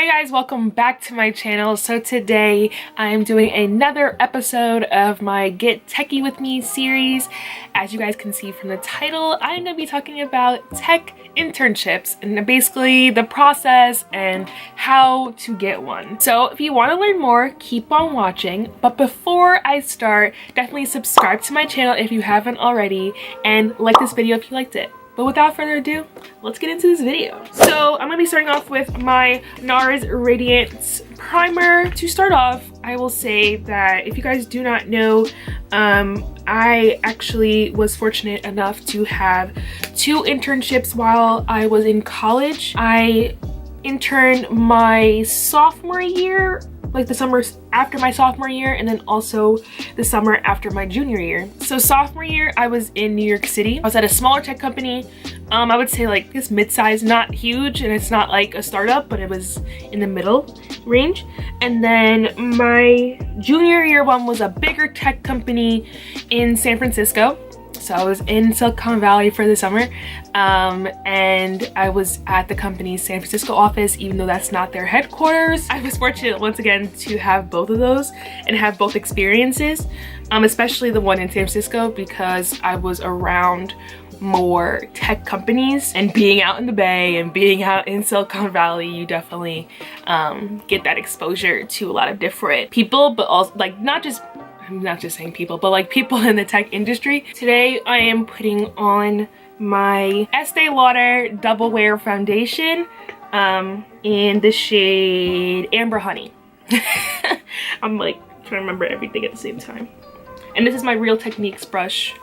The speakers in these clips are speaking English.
Hey guys, welcome back to my channel. So today I'm doing another episode of my Get Techie With Me series. As you guys can see from the title, I'm going to be talking about tech internships and basically the process and how to get one. So if you want to learn more, keep on watching. But before I start, definitely subscribe to my channel if you haven't already and like this video if you liked it. But without further ado, let's get into this video. So I'm gonna be starting off with my Nars Irradiance primer. To start off, I will say that if you guys do not know, I actually was fortunate enough to have 2 internships while I was in college. I interned my sophomore year, like the summer after my sophomore year, and then also the summer after my junior year. So sophomore year, I was in New York City. I was at a smaller tech company. I would say like this mid-size, not huge, and it's not like a startup, but it was in the middle range. And then my junior year one was a bigger tech company in San Francisco. So I was in Silicon Valley for the summer, and I was at the company's San Francisco office, even though that's not their headquarters. I was fortunate once again to have both of those and have both experiences, especially the one in San Francisco, because I was around more tech companies, and being out in the Bay and being out in Silicon Valley, you definitely get that exposure to a lot of different people, but also like I'm not just saying people, but like people in the tech industry. Today I am putting on my Estee Lauder Double Wear Foundation in the shade Amber Honey. I'm like trying to remember everything at the same time. And this is my Real Techniques brush,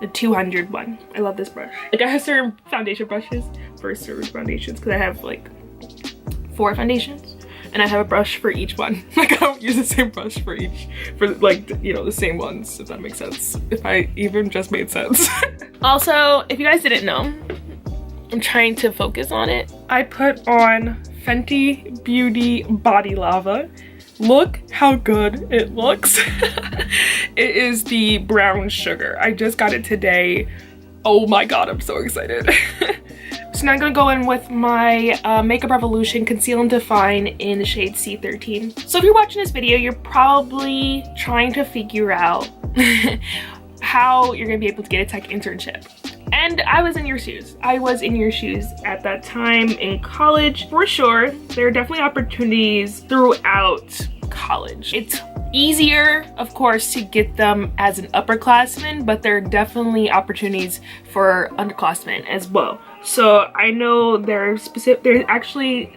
the 200 one. I love this brush. Like I have certain foundation brushes for certain foundations because I have like 4 foundations. And I have a brush for each one. Like I don't use the same brush for each, for like, you know, the same ones, if that makes sense. If I even just made sense. Also, if you guys didn't know, I'm trying to focus on it. I put on Fenty Beauty Body Lava. Look how good it looks. It is the brown sugar. I just got it today. Oh my god, I'm so excited. So now I'm gonna go in with my Makeup Revolution Conceal and Define in the shade C13. So if you're watching this video, you're probably trying to figure out how you're gonna be able to get a tech internship. And I was in your shoes. I was in your shoes at that time in college. For sure, there are definitely opportunities throughout college. It's easier, of course, to get them as an upperclassman, but there are definitely opportunities for underclassmen as well. So I know there's actually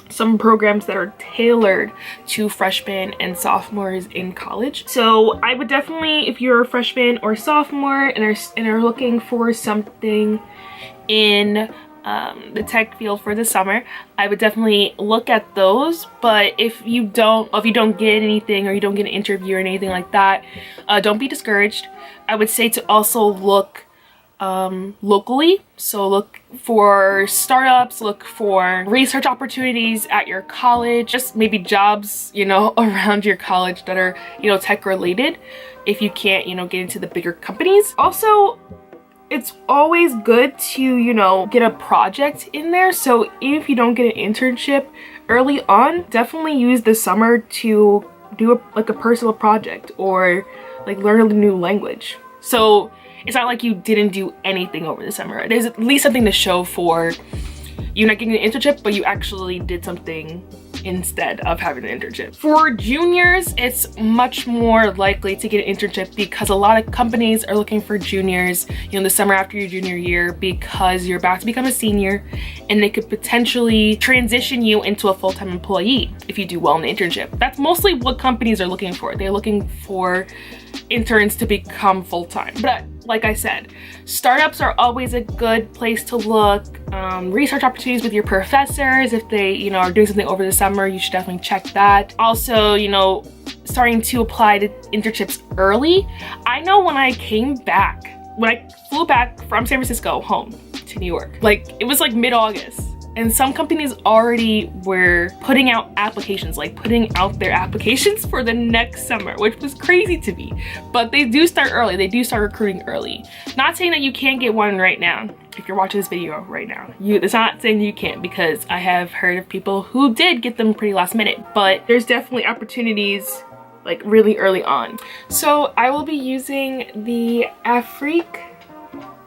some programs that are tailored to freshmen and sophomores in college. So I would definitely, if you're a freshman or sophomore and are looking for something in the tech field for the summer, I would definitely look at those. But if you don't get anything, or you don't get an interview or anything like that, don't be discouraged. I would say to also look locally. So look for startups, look for research opportunities at your college, just maybe jobs, you know, around your college that are, you know, tech related, if you can't, you know, get into the bigger companies. Also, it's always good to, you know, get a project in there. So if you don't get an internship early on, definitely use the summer to do a personal project or like learn a new language. So it's not like you didn't do anything over the summer. There's at least something to show for you not getting an internship, but you actually did something instead of having an internship. For juniors, it's much more likely to get an internship because a lot of companies are looking for juniors, you know, the summer after your junior year, because you're about to become a senior and they could potentially transition you into a full-time employee if you do well in the internship. That's mostly what companies are looking for. They're looking for interns to become full-time. But like I said, startups are always a good place to look. Research opportunities with your professors, if they, you know, are doing something over the summer, you should definitely check that. Also, you know, starting to apply to internships early. I know when I flew back from San Francisco home to New York, like it was like mid-August, and some companies already were putting out applications, like putting out their applications for the next summer, which was crazy to me. But they do start early. They do start recruiting early. Not saying that you can't get one right now. If you're watching this video right now, it's not saying you can't, because I have heard of people who did get them pretty last minute, but there's definitely opportunities like really early on. So I will be using the Afrique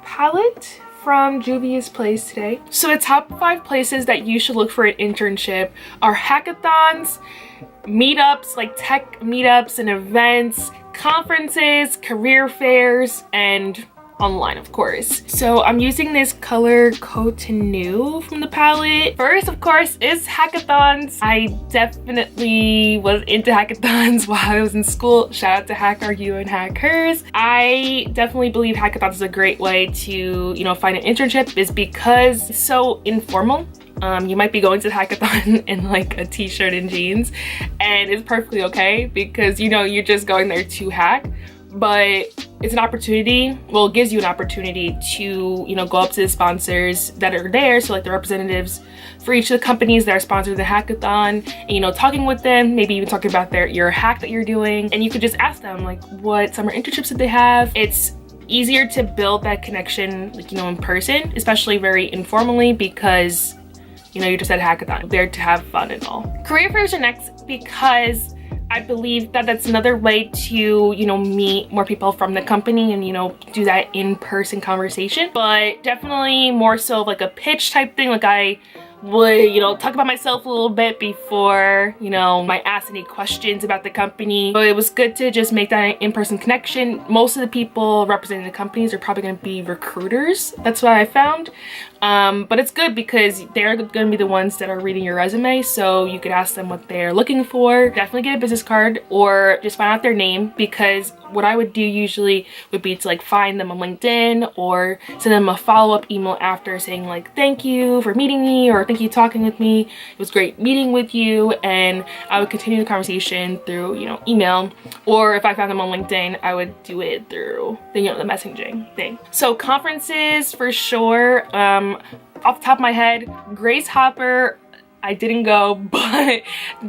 palette from Juvia's Place today. So the top 5 places that you should look for an internship are hackathons, meetups, like tech meetups and events, conferences, career fairs, and online, of course. So I'm using this color Cotonou from the palette. First, of course, is hackathons. I definitely was into hackathons while I was in school. Shout out to HackRU and HackHers. I definitely believe hackathons is a great way to, you know, find an internship, is because it's so informal. You might be going to the hackathon in like a t-shirt and jeans, and it's perfectly okay, because you know you're just going there to hack. But it's an opportunity, well, it gives you an opportunity to, you know, go up to the sponsors that are there, so like the representatives for each of the companies that are sponsoring the hackathon, and, you know, talking with them, maybe even talking about your hack that you're doing, and you could just ask them like what summer internships that they have. It's easier to build that connection, like, you know, in person, especially very informally, because, you know, you're just at a hackathon, there to have fun and all. Career fairs are next, because I believe that that's another way to, you know, meet more people from the company and, you know, do that in-person conversation. But definitely more so like a pitch type thing. Like I would, you know, talk about myself a little bit before, you know, might ask any questions about the company. But it was good to just make that in-person connection. Most of the people representing the companies are probably going to be recruiters. That's what I found. But it's good because they're going to be the ones that are reading your resume, so you could ask them what they're looking for. Definitely get a business card, or just find out their name, because what I would do usually would be to like find them on LinkedIn or send them a follow-up email after saying like, thank you for meeting me, or thank you for talking with me. It was great meeting with you. And I would continue the conversation through, you know, email, or if I found them on LinkedIn, I would do it through the, you know, the messaging thing. So conferences for sure. Off the top of my head, Grace Hopper, I didn't go, but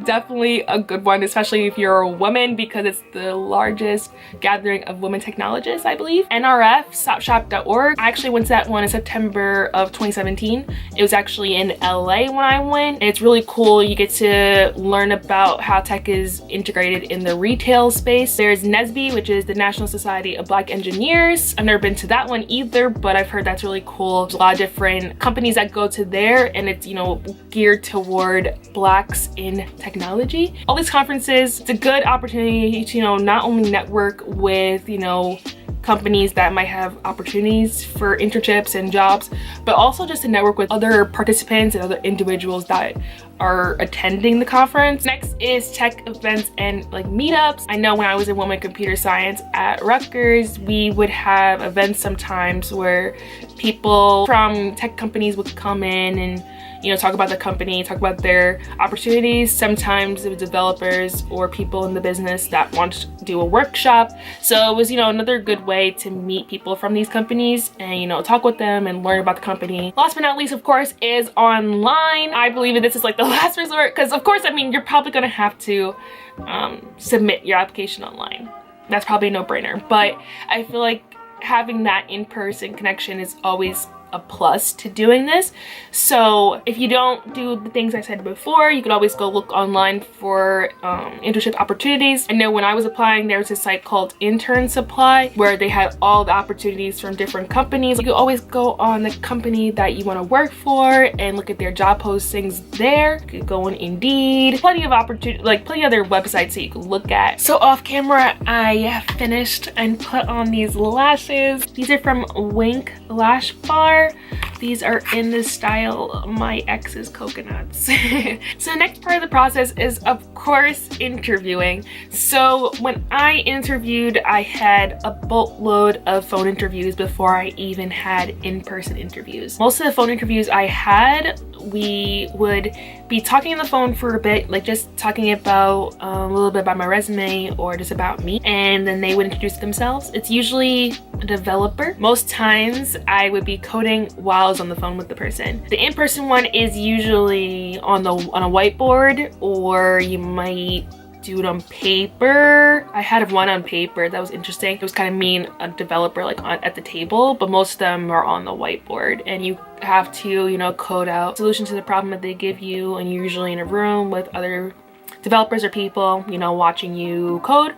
definitely a good one, especially if you're a woman, because it's the largest gathering of women technologists, I believe. NRF, stopshop.org. I actually went to that one in September of 2017. It was actually in LA when I went. It's really cool. You get to learn about how tech is integrated in the retail space. There's NSBE, which is the National Society of Black Engineers. I've never been to that one either, but I've heard that's really cool. There's a lot of different companies that go to there, and it's, you know, geared toward Blacks in technology. All these conferences, it's a good opportunity to, you know, not only network with, you know, companies that might have opportunities for internships and jobs, but also just to network with other participants and other individuals that are attending the conference. Next is tech events and like meetups. I know when I was in women computer science at Rutgers, we would have events sometimes where people from tech companies would come in and, you know, talk about the company, talk about their opportunities. Sometimes it was developers or people in the business that wanted to do a workshop. So it was, you know, another good way to meet people from these companies and, you know, talk with them and learn about the company. Last but not least, of course, is online. I believe that this is like the last resort, because of course, I mean, you're probably gonna have to submit your application online. That's probably a no-brainer, but I feel like having that in-person connection is always a plus to doing this. So if you don't do the things I said before, you could always go look online for internship opportunities. I know when I was applying, there was a site called Intern Supply where they had all the opportunities from different companies. You could always go on the company that you want to work for and look at their job postings there. You could go on Indeed. Plenty of opportunity, like plenty of other websites that you could look at. So off camera, I finished and put on these lashes. These are from Wink Lash Bar. These are in the style My Ex's Coconuts. So next part of the process is, of course, interviewing. So when I interviewed, I had a boatload of phone interviews before I even had in-person interviews. Most of the phone interviews I had, we would be talking on the phone for a bit, like just talking about a little bit about my resume or just about me, and then they would introduce themselves. It's usually a developer. Most times I would be coding while was on the phone with the person. The in-person one is usually on a whiteboard, or you might do it on paper. I had one on paper that was interesting. It was kind of mean a developer like at the table, but most of them are on the whiteboard, and you have to, you know, code out solution to the problem that they give you, and you're usually in a room with other developers or people, you know, watching you code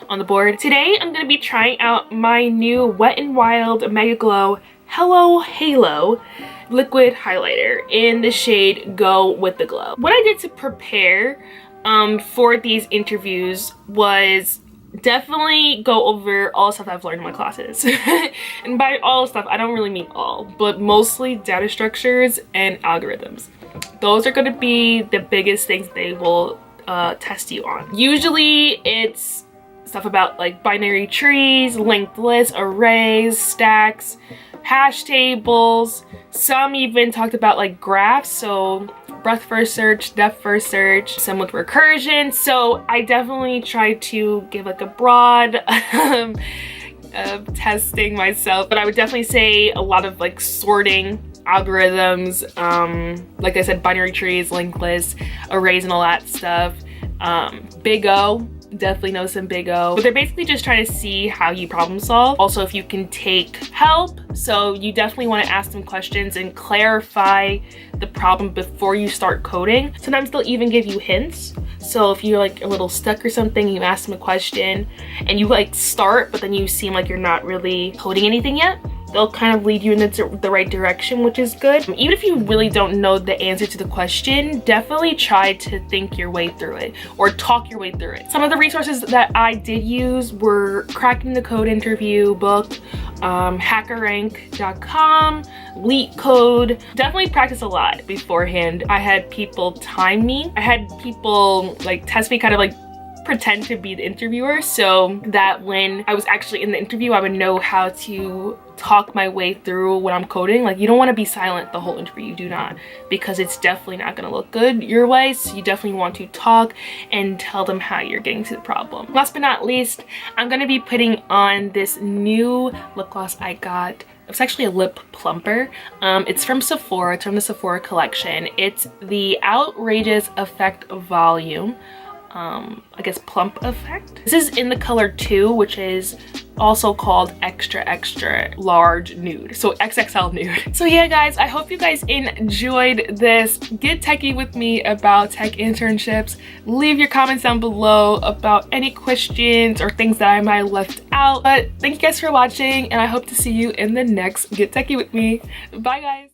on the board. Today I'm going to be trying out my new Wet n Wild Mega Glow Hello Halo liquid highlighter in the shade Go With The Glow. What I did to prepare for these interviews was definitely go over all the stuff I've learned in my classes. And by all stuff, I don't really mean all, but mostly data structures and algorithms. Those are going to be the biggest things they will test you on. Usually it's stuff about like binary trees, linked lists, arrays, stacks, hash tables. Some even talked about like graphs, so breadth first search, depth first search, some with recursion. So I definitely tried to give like a broad testing myself, but I would definitely say a lot of like sorting algorithms, like I said, binary trees, linked lists, arrays, and all that stuff. Big O, definitely know some Big O, but they're basically just trying to see how you problem solve. Also, if you can take help, so you definitely want to ask them questions and clarify the problem before you start coding. Sometimes they'll even give you hints. So if you're like a little stuck or something, you ask them a question and you like start, but then you seem like you're not really coding anything yet, they'll kind of lead you in the right direction, which is good. Even if you really don't know the answer to the question, definitely try to think your way through it or talk your way through it. Some of the resources that I did use were Cracking the Code interview book, hackerrank.com, LeetCode. Definitely practice a lot beforehand. I had people time me. I had people like test me, kind of like pretend to be the interviewer, so that when I was actually in the interview, I would know how to talk my way through what I'm coding. Like, you don't want to be silent the whole interview, you do not, because it's definitely not going to look good your way. So you definitely want to talk and tell them how you're getting to the problem. Last but not least, I'm going to be putting on this new lip gloss I got. It's actually a lip plumper. It's from Sephora. It's from the Sephora collection. It's the Outrageous Effect Volume. I guess plump effect. This is in the color 2, which is also called extra extra large nude, so XXL nude. So yeah guys, I hope you guys enjoyed this Get Techie with me about tech internships. Leave your comments down below about any questions or things that I might have left out. But thank you guys for watching, and I hope to see you in the next Get Techie with me. Bye guys.